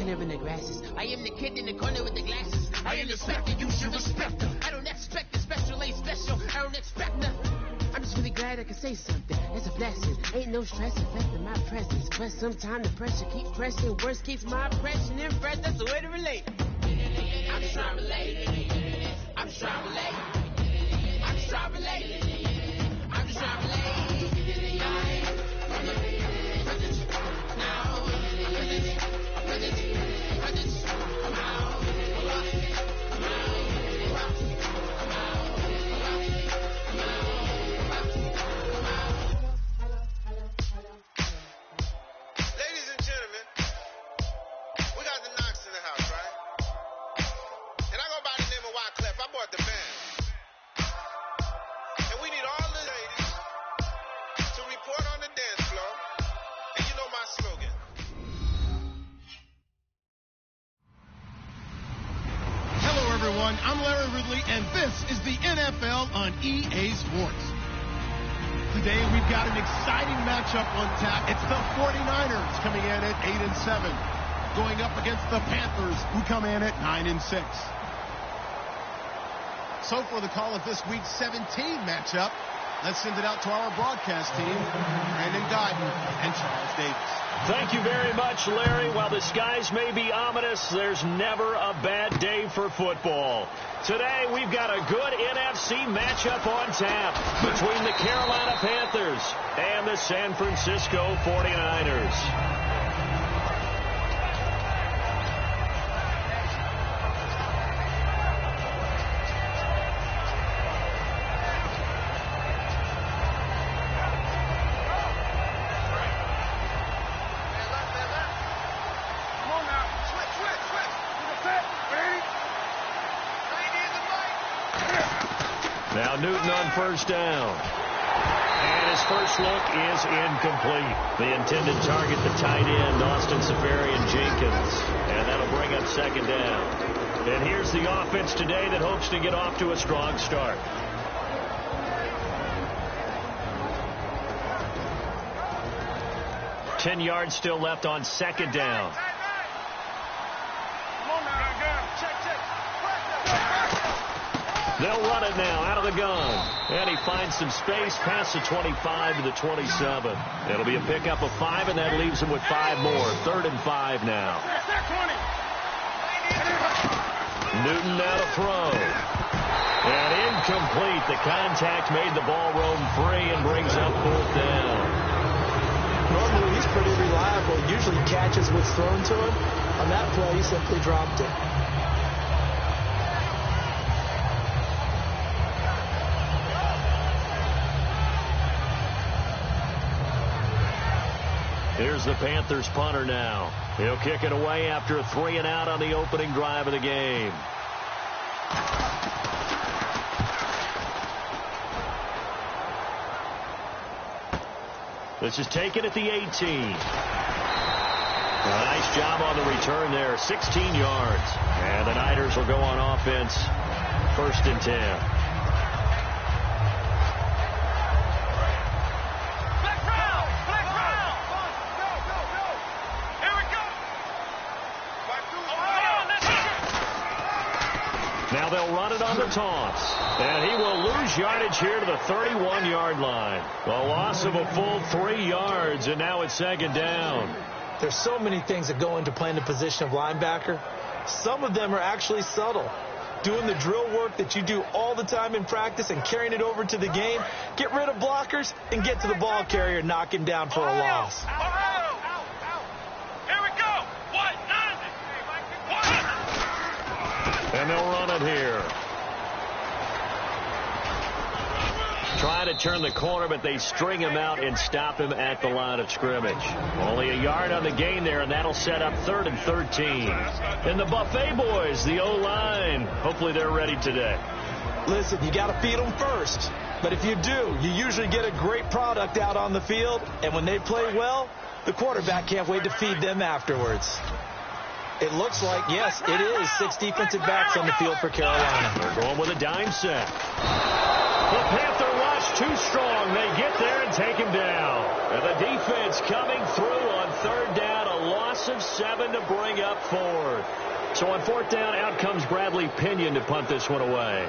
clearing the grasses. I am the kid in the corner with the glasses. I am the specter, you should respect her. I don't expect the special, ain't special. I don't expect nothing. I'm just really glad I can say something. It's a blessing. Ain't no stress affecting my presence. But sometimes the pressure keeps pressing. Worst keeps my impression impressed. That's the way to relate. I'm just trying to relate. I'm just trying to relate. I'm just trying to relate. I'm just trying to relate. I'm Larry Ridley, and this is the NFL on EA Sports. Today, we've got an exciting matchup on tap. It's the 49ers coming in at 8-7, going up against the Panthers, who come in at 9-6. So for the call of this week's 17 matchup, let's send it out to our broadcast team, Brandon Guyton and Charles Davis. Thank you very much, Larry. While the skies may be ominous, there's never a bad day for football. Today, we've got a good NFC matchup on tap between the Carolina Panthers and the San Francisco 49ers. Now Newton on first down. And his first look is incomplete. The intended target, the tight end, Austin Seferian-Jenkins. And that'll bring up second down. And here's the offense today that hopes to get off to a strong start. Ten yards still left on second down. They'll run it now out of the gun. And he finds some space past the 25 to the 27. It'll be a pickup of 5, and that leaves him with 5 more. 3rd and 5 now. Newton now to throw. And incomplete. The contact made the ball roam free and brings up 4th down. Normally he's pretty reliable. Usually catches what's thrown to him. On that play, he simply dropped it. Here's the Panthers punter now. He'll kick it away after a 3-and-out on the opening drive of the game. This is taken at the 18. A nice job on the return there. 16 yards. And the Niners will go on offense. 1st and 10. Now they'll run it on the toss. And he will lose yardage here to the 31-yard line. A loss of a full 3 yards, and now it's 2nd down. There's so many things that go into playing the position of linebacker. Some of them are actually subtle. Doing the drill work that you do all the time in practice and carrying it over to the game. Get rid of blockers and get to the ball carrier and knock him down for a loss. And they'll run it here. Trying to turn the corner, but they string him out and stop him at the line of scrimmage. Only a yard on the gain there, and that'll set up 3rd and 13. And the Buffet boys, the O-line, hopefully they're ready today. Listen, you got to feed them first. But if you do, you usually get a great product out on the field. And when they play well, the quarterback can't wait to feed them afterwards. It looks like, yes, it is 6 defensive backs on the field for Carolina. They're going with a dime set. The Panther rush too strong. They get there and take him down. And the defense coming through on third down. A loss of 7 to bring up fourth. So on fourth down, out comes Bradley Pinion to punt this one away.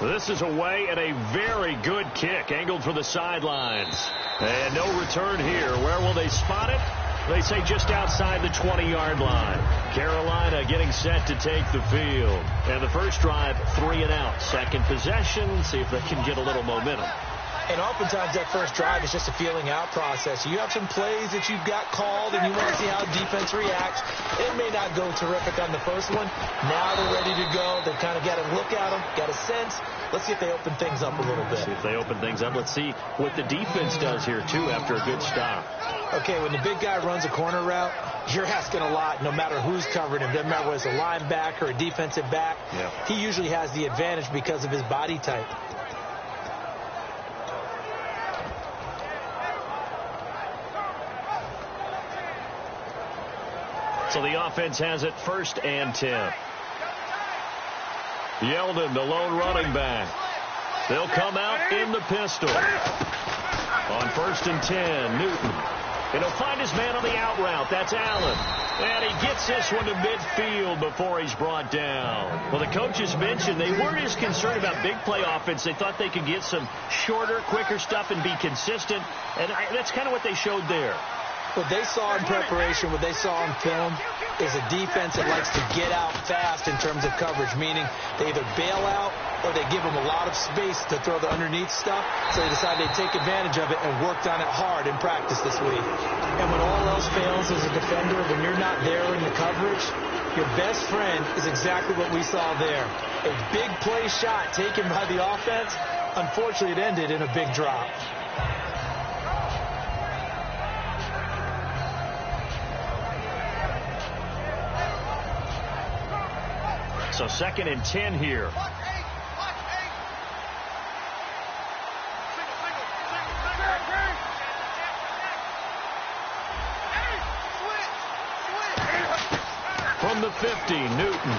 This is away at a very good kick, angled for the sidelines. And no return here. Where will they spot it? They say just outside the 20-yard line. Carolina getting set to take the field. And the first drive, 3 and out. Second possession, see if they can get a little momentum. And oftentimes that first drive is just a feeling out process. You have some plays that you've got called and you want to see how defense reacts. It may not go terrific on the first one. Now they're ready to go. They've kind of got to look at them, got a sense. Let's see if they open things up a little bit. See if they open things up. Let's see what the defense does here, too, after a good stop. Okay, when the big guy runs a corner route, you're asking a lot no matter who's covering him. Doesn't matter whether it's a linebacker or a defensive back. Yep. He usually has the advantage because of his body type. So the offense has it 1st and 10. Yeldon, the lone running back. They'll come out in the pistol. On 1st and 10, Newton. And he'll find his man on the out route. That's Allen. And he gets this one to midfield before he's brought down. Well, the coaches mentioned they weren't as concerned about big play offense. They thought they could get some shorter, quicker stuff and be consistent. And that's kind of what they showed there. What they saw in preparation, what they saw in film, is a defense that likes to get out fast in terms of coverage, meaning they either bail out or they give them a lot of space to throw the underneath stuff. So they decided they'd take advantage of it and worked on it hard in practice this week. And when all else fails as a defender, when you're not there in the coverage, your best friend is exactly what we saw there. A big play shot taken by the offense. Unfortunately, it ended in a big drop. So 2nd and 10 here. From the 50, Newton.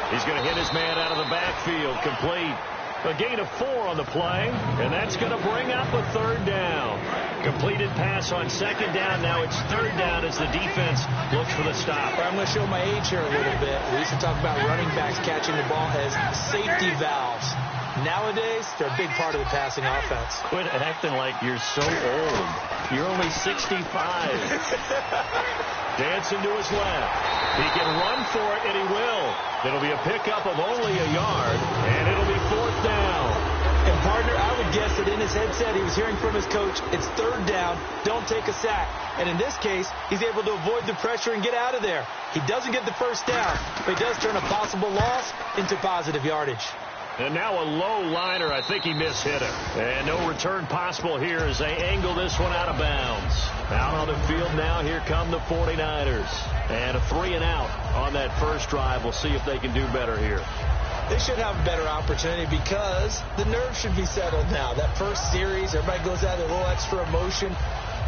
He's going to hit his man out of the backfield, complete. A gain of 4 on the play, and that's going to bring up a 3rd down. Completed pass on 2nd down. Now it's 3rd down as the defense looks for the stop. I'm going to show my age here a little bit. We used to talk about running backs catching the ball as safety valves. Nowadays, they're a big part of the passing offense. Quit acting like you're so old. You're only 65. Dancing to his left. He can run for it, and he will. It'll be a pickup of only a yard, and it'll be 4th down. And, partner, I would guess that in his headset he was hearing from his coach, it's 3rd down, don't take a sack. And in this case, he's able to avoid the pressure and get out of there. He doesn't get the 1st down, but he does turn a possible loss into positive yardage. And now a low liner. I think he mishit it. And no return possible here as they angle this one out of bounds. Out on the field now, here come the 49ers. And a 3 and out on that first drive. We'll see if they can do better here. They should have a better opportunity because the nerves should be settled now. That first series, everybody goes out with a little extra emotion.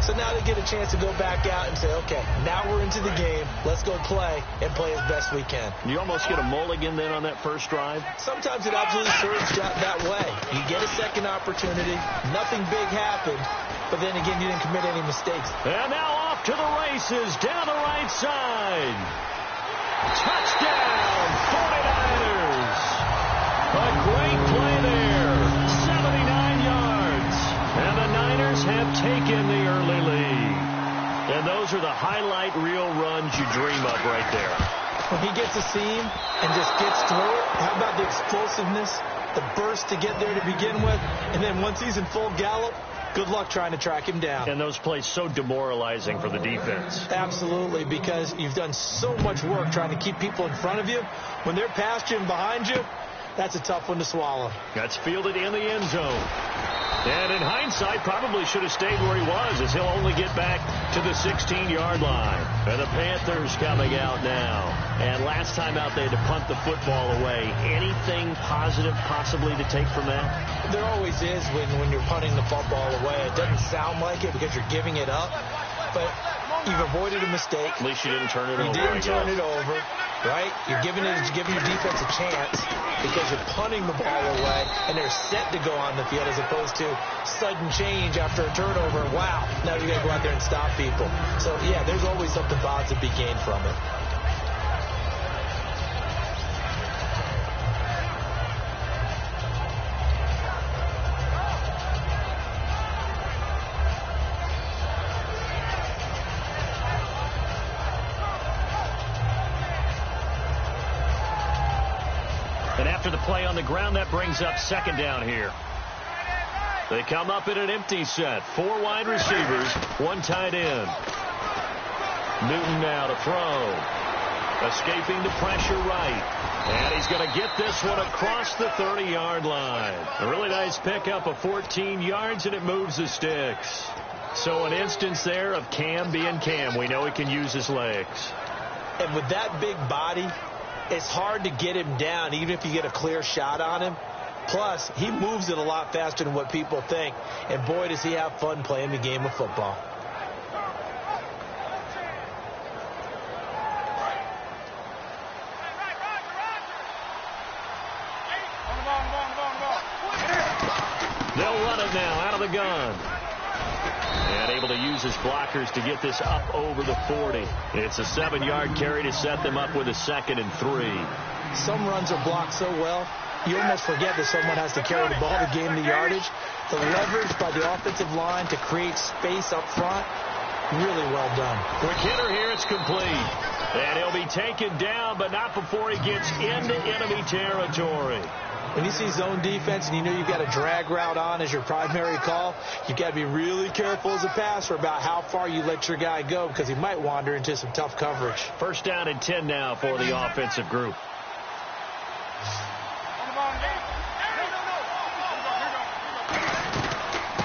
So now they get a chance to go back out and say, okay, now we're into the game. Let's go play and play as best we can. You almost get a mulligan then on that first drive? Sometimes it absolutely serves that way. You get a second opportunity. Nothing big happened. But then again, you didn't commit any mistakes. And now off to the races down the right side. Touchdown, 49ers. A great play there. 79 yards. And the Niners have taken the early lead. And those are the highlight reel runs you dream of right there. When he gets a seam and just gets through it, how about the explosiveness, the burst to get there to begin with, and then once he's in full gallop, good luck trying to track him down. And those plays so demoralizing for the defense. Absolutely, because you've done so much work trying to keep people in front of you. When they're past you and behind you, that's a tough one to swallow. That's fielded in the end zone. And in hindsight, probably should have stayed where he was, as he'll only get back to the 16-yard line. And the Panthers coming out now. And last time out, they had to punt the football away. Anything positive possibly to take from that? There always is when you're punting the football away. It doesn't sound like it because you're giving it up. But you've avoided a mistake. At least you didn't turn it over. You didn't turn it over. right? You're giving your defense a chance because you're punting the ball away, and they're set to go on the field as opposed to sudden change after a turnover. Wow, now you got to go out there and stop people. So, yeah, there's always something positive to be gained from it. And after the play on the ground, that brings up second down here. They come up in an empty set. 4 wide receivers, 1 tight end. Newton now to throw. Escaping the pressure right. And he's going to get this one across the 30-yard line. A really nice pickup of 14 yards, and it moves the sticks. So an instance there of Cam being Cam. We know he can use his legs. And with that big body, it's hard to get him down, even if you get a clear shot on him. Plus, he moves it a lot faster than what people think. And boy, does he have fun playing the game of football. They'll run it now out of the gun. And able to use his blockers to get this up over the 40. It's a 7-yard carry to set them up with a 2nd and 3. Some runs are blocked so well, you almost forget that someone has to carry the ball to gain the yardage. The leverage by the offensive line to create space up front, really well done. Quick hitter here, it's complete. And he'll be taken down, but not before he gets into enemy territory. When you see zone defense and you know you've got a drag route on as your primary call, you've got to be really careful as a passer about how far you let your guy go because he might wander into some tough coverage. 1st down and 10 now for the offensive group.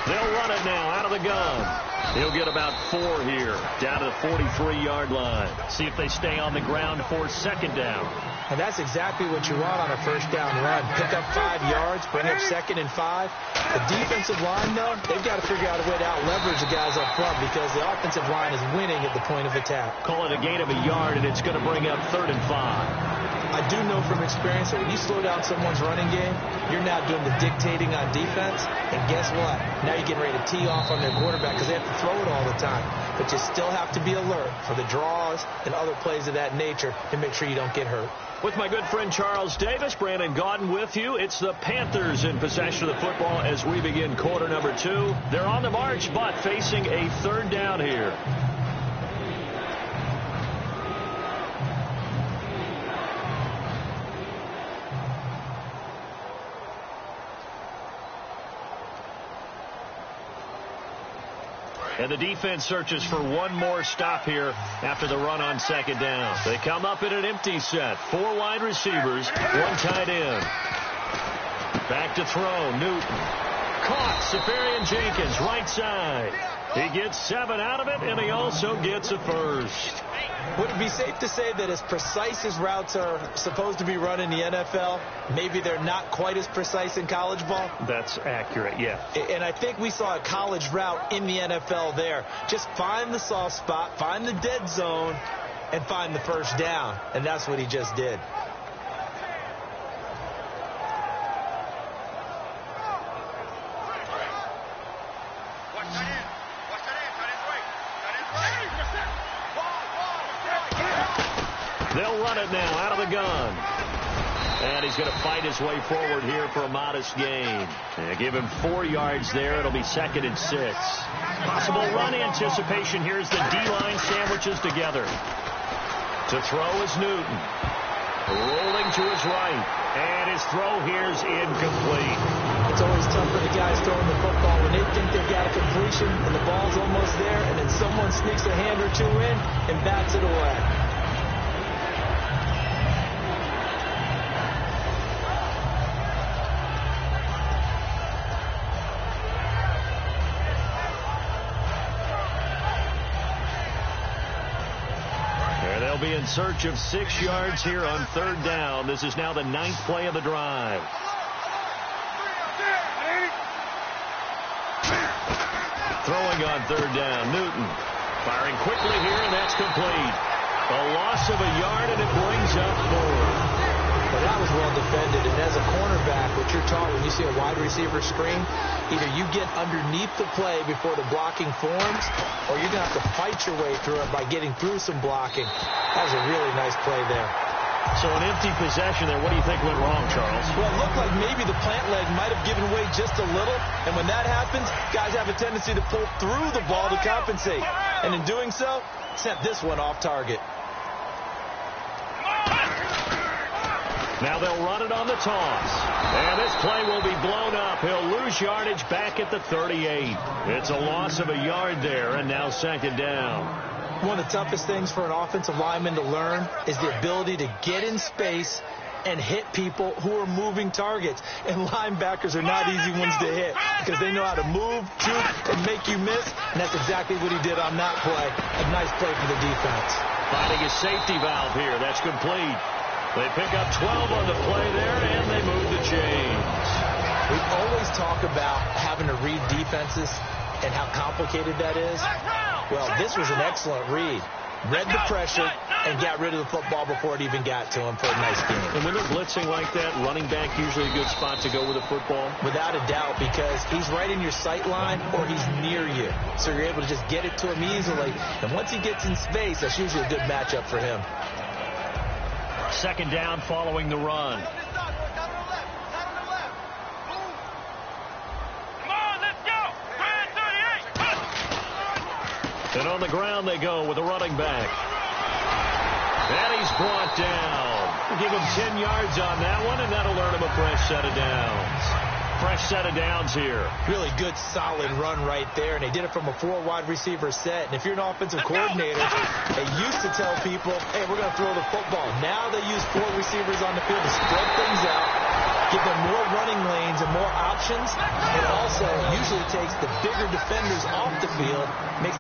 They'll run it now out of the gun. He'll get about 4 here, down to the 43-yard line. See if they stay on the ground for 2nd down. And that's exactly what you want on a 1st down run. Pick up 5 yards, bring up 2nd and 5. The defensive line, though, they've got to figure out a way to out-leverage the guys up front because the offensive line is winning at the point of attack. Call it a gain of a yard, and it's going to bring up 3rd and 5. I do know from experience that when you slow down someone's running game, you're now doing the dictating on defense. And guess what? Now you're getting ready to tee off on their quarterback because they have to throw it all the time. But you still have to be alert for the draws and other plays of that nature to make sure you don't get hurt. With my good friend Charles Davis, Brandon Gaudin with you. It's the Panthers in possession of the football as we begin quarter number 2. They're on the march, but facing a 3rd down here. And the defense searches for one more stop here after the run on 2nd down. They come up in an empty set. 4 wide receivers, 1 tight end. Back to throw, Newton. Caught, Safarian Jenkins, right side. He gets 7 out of it, and he also gets a 1st. Would it be safe to say that as precise as routes are supposed to be run in the NFL, maybe they're not quite as precise in college ball? That's accurate, yeah. And I think we saw a college route in the NFL there. Just find the soft spot, find the dead zone, and find the 1st down. And that's what he just did. They'll run it now out of the gun. And he's going to fight his way forward here for a modest gain. And give him 4 yards there. It'll be 2nd and 6. Possible run anticipation. Here's the D-line sandwiches together. To throw is Newton. Rolling to his right. And his throw here's incomplete. It's always tough for the guys throwing the football when they think they've got a completion and the ball's almost there, and then someone sneaks a hand or 2 in and bats it away. Be in search of 6 yards here on 3rd down. This is now the 9th play of the drive. Throwing on 3rd down, Newton. Firing quickly here, and that's complete. A loss of a yard, and it brings up forward. Well, that was well defended, and as a cornerback, what you're taught when you see a wide receiver screen, either you get underneath the play before the blocking forms, or you're going to have to fight your way through it by getting through some blocking. That was a really nice play there. So an empty possession there. What do you think went wrong, Charles? Well, it looked like maybe the plant leg might have given way just a little, and when that happens, guys have a tendency to pull through the ball to compensate, and in doing so, sent this one off target. Now they'll run it on the toss. And this play will be blown up. He'll lose yardage back at the 38. It's a loss of a yard there, and now second down. One of the toughest things for an offensive lineman to learn is the ability to get in space and hit people who are moving targets. And linebackers are not easy ones to hit because they know how to move, juke, and make you miss. And that's exactly what he did on that play. A nice play for the defense. Finding a safety valve here. That's complete. They pick up 12 on the play there, and they move the chains. We always talk about having to read defenses and how complicated that is. Well, this was an excellent read. Read the pressure and got rid of the football before it even got to him for a nice game. And when they're blitzing like that, running back usually a good spot to go with the football? Without a doubt, because he's right in your sight line or he's near you. So you're able to just get it to him easily. And once he gets in space, that's usually a good matchup for him. Second down following the run. And on the ground they go with a running back. And he's brought down. Give him 10 yards on that one, and that'll earn him a fresh set of downs. Fresh set of downs here. Really good, solid run right there, and they did it from a 4 wide receiver set. And if you're an offensive coordinator, they used to tell people, hey, we're going to throw the football. Now they use 4 receivers on the field to spread things out, give them more running lanes and more options. It also usually takes the bigger defenders off the field, makes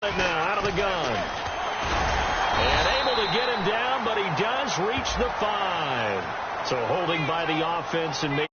now out of the gun. And able to get him down, but he does reach the 5. So holding by the offense and making